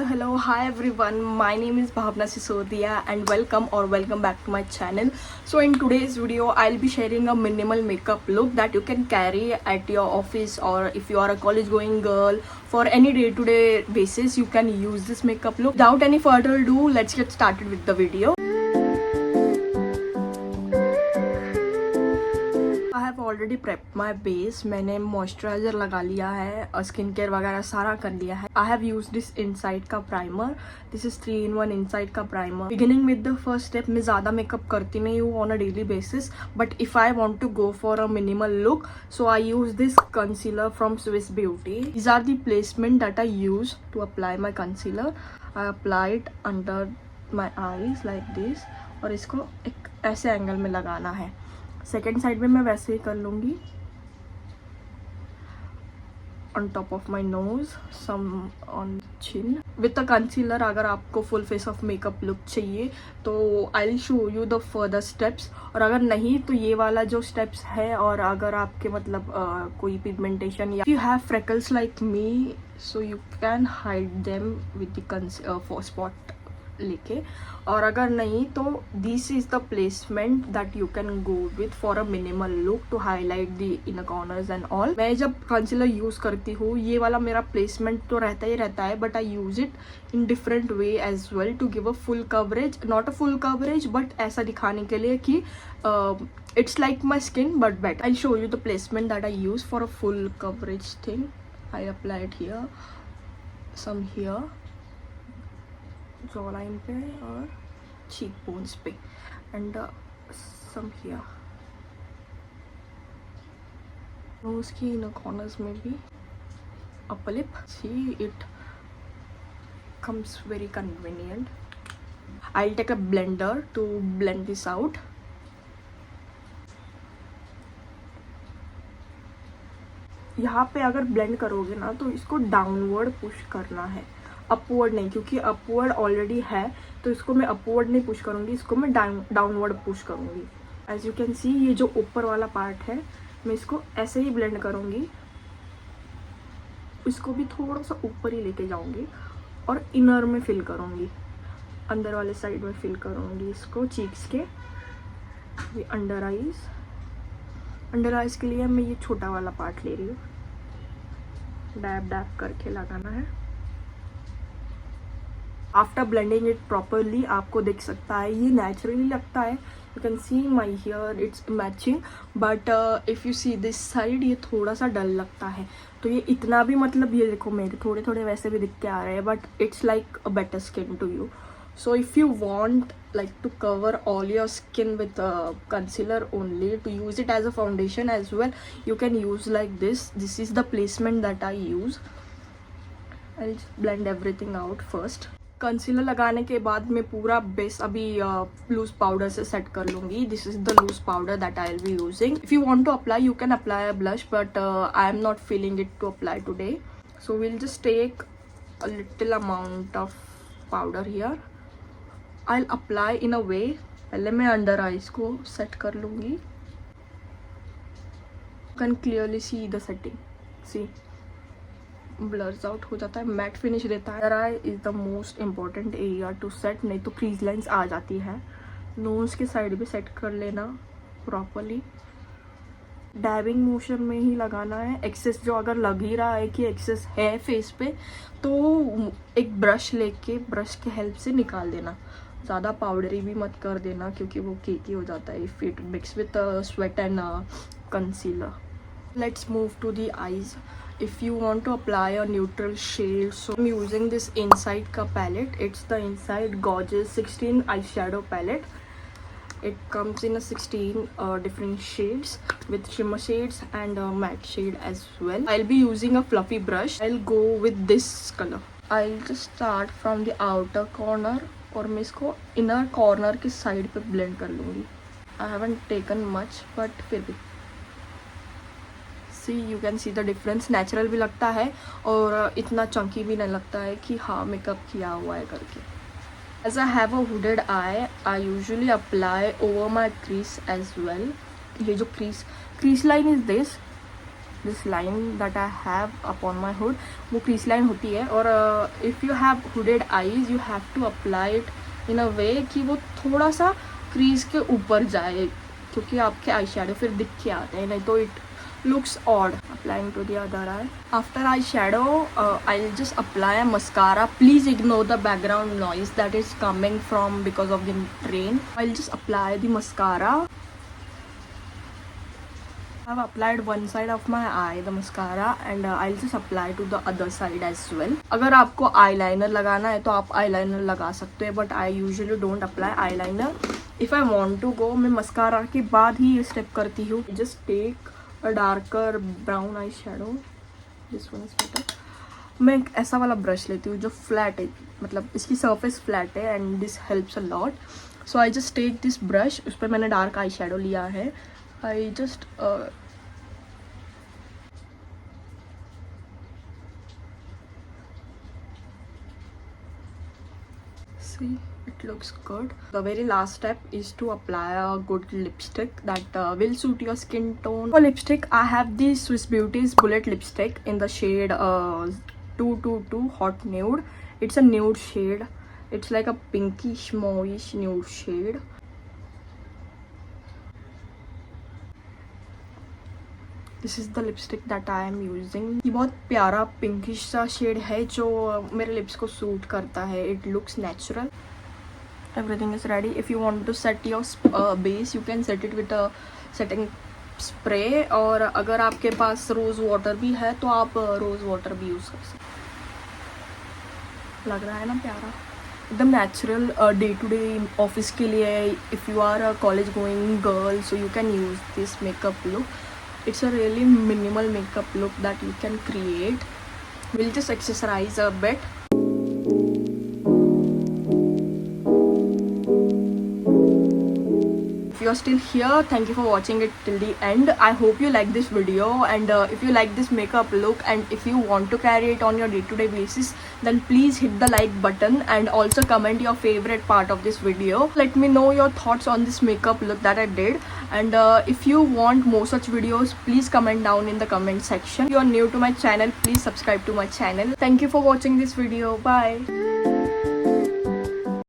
hello, hi everyone. My name is Bhavna Sisodia and welcome back to my channel. So in today's video, I'll be sharing a minimal makeup look that you can carry at your office, or if you are a college going girl, for any day-to-day basis, you can use this makeup look. Without any further ado, let's get started with the video. I have already prepped my base. मैंने moisturiser लगा लिया है, skin care वगैरह सारा कर लिया है. I have used this Insight का primer. This is 3-in-1 Insight का primer. Beginning with the first step. मैं ज़्यादा मेकअप करती नहीं हूँ on a daily basis, but if I want to go for a minimal look, so I use this concealer from Swiss beauty. These are the placement that I use to apply my concealer. I applied under my eyes like this, और इसको एक ऐसे angle में लगाना है. Second side में मैं वैसे ही कर लूँगी. On top of my nose, some on chin with the concealer. अगर आपको full face of makeup look चाहिए तो I will show you the further steps, और अगर नहीं तो ये वाला जो स्टेप्स है. और अगर आपके मतलब कोई पिगमेंटेशन या you have freckles like me, so you can hide them with the spot लेके. और अगर नहीं तो this is the placement that you can go with for a minimal look to highlight the inner corners and all. मैं जब concealer use करती हूँ ये वाला मेरा प्लेसमेंट तो रहता ही रहता है, but I use it in different way as well to give a full coverage. Not a full coverage, but ऐसा दिखाने के लिए कि it's like my skin but better. I show you the placement that I use for a full coverage thing. I applied here, some here jawline पे और cheekbones पे, and some here nose की inner corners में भी. Upper lip, see it comes very convenient. I'll take a blender to blend this out. यहाँ पे अगर blend करोगे ना तो इसको डाउनवर्ड पुश करना है, अपवर्ड नहीं, क्योंकि अपवर्ड ऑलरेडी है तो इसको मैं अपवर्ड नहीं पुश करूँगी, इसको मैं डाउनवर्ड पुश करूँगी. एज यू कैन सी ये जो ऊपर वाला पार्ट है मैं इसको ऐसे ही ब्लेंड करूँगी, इसको भी थोड़ा सा ऊपर ही लेके जाऊँगी और इनर में फिल करूँगी, अंदर वाले साइड में फिल करूँगी इसको. चीक्स के ये अंडर आइज़ के लिए मैं ये छोटा वाला पार्ट ले रही हूँ. डैब डैब करके लगाना है. आफ्टर ब्लेंडिंग इट प्रॉपरली आपको दिख सकता है ये नेचुरली लगता है. You can C my here it's matching, but if you see this side ये थोड़ा सा डल लगता है. तो ये इतना भी मतलब ये देखो मेरे थोड़े थोड़े वैसे भी दिख के आ रहे हैं, but it's like a better skin to you. So if you want like to cover all your skin with concealer only, to use it as a foundation as well, you can use like this. This is the placement that I use. I'll just blend everything out first. Concealer लगाने के बाद मैं पूरा base अभी loose powder से set कर लूँगी. This is the loose powder that I will be using. If you want to apply you can apply a blush, but I am not feeling it to apply today, so will just take a little amount of powder here. I will apply in a way. पहले मैं under eyes को set कर लूँगी. You can clearly see the setting. See blurs out हो जाता है, matte finish देता है. Under eye is the most important area to set, नहीं तो क्रीज लाइंस आ जाती है. नोज के साइड भी सेट कर लेना प्रॉपरली. डैबिंग मोशन में ही लगाना है. एक्सेस जो अगर लग ही रहा है कि एक्सेस है फेस पे तो एक ब्रश लेके ब्रश के हेल्प से निकाल देना. ज़्यादा पाउडरी भी मत कर देना क्योंकि वो केकी हो जाता है if it mix with sweat and concealer. Let's move to the eyes. if you want to apply a neutral shade, so I'm using this inside ka palette. It's the Inside Gorgeous 16 eyeshadow palette. It comes in a 16 different shades with shimmer shades and matte shade as well. I'll be using a fluffy brush. I'll go with this color. I'll just start from the outer corner और मैं इसको inner corner के side पे blend कर लूँगी. I haven't taken much but फिर भी see you can see the difference. Natural भी लगता है और इतना चंकी भी नहीं लगता है कि हाँ मेकअप किया हुआ है करके. As I have a hooded I usually apply over my crease as well. ये जो crease line is this, this line that I have upon my hood, वो क्रीज लाइन होती है. और if you have hooded eyes you have to apply it in a way कि वो थोड़ा सा क्रीज के ऊपर जाए, क्योंकि आपके आई शेडो फिर दिख के आते हैं, नहीं तो it looks odd. Applying to the other eye. After eyeshadow, I'll just apply a mascara. Please ignore the background noise that is coming from because of the train. I'll just apply the mascara. I've applied one side of my eye, the mascara, and I'll just apply to the other side as well. अगर आपको eyeliner लगाना है तो आप eyeliner लगा सकते हैं, but I usually don't apply eyeliner. If I want to go, मैं mascara के बाद ही ये step करती हूँ. Just take a darker brown eye shadow. This one is better. मैं एक ऐसा वाला ब्रश लेती हूँ जो फ्लैट है, मतलब इसकी सरफेस फ्लैट है, and this helps a lot. So I just take this brush, उस पर मैंने डार्क आई शेडो लिया है. I just see, it looks good. The very last step is to apply a good lipstick that will suit your skin tone. For lipstick, I have the Swiss Beauty's Bullet lipstick in the shade 222 Hot Nude. It's a nude shade. It's like a pinkish mauvish nude shade. This is the lipstick that I am using. ये बहुत प्यारा pinkish सा shade है जो मेरे lips को suit करता है. It looks natural. Everything is ready. If you want to set your base you can set it with a setting spray, और अगर आपके पास रोज़ वाटर भी है तो आप रोज़ वाटर भी यूज़ कर सकते. लग रहा है ना प्यारा, एकदम natural. Day to day office के लिए, if you are a college going girl, so you can use this makeup look. It's a really minimal makeup look that you can create. We'll just accessorize a bit. If you're still here, thank you for watching it till the end. I hope you like this video, and if you like this makeup look and if you want to carry it on your day-to-day basis, then please hit the like button and also comment your favorite part of this video. Let me know your thoughts on this makeup look that I did, and if you want more such videos, please comment down in the comment section. If you are new to my channel, please subscribe to my channel. Thank you for watching this video. Bye.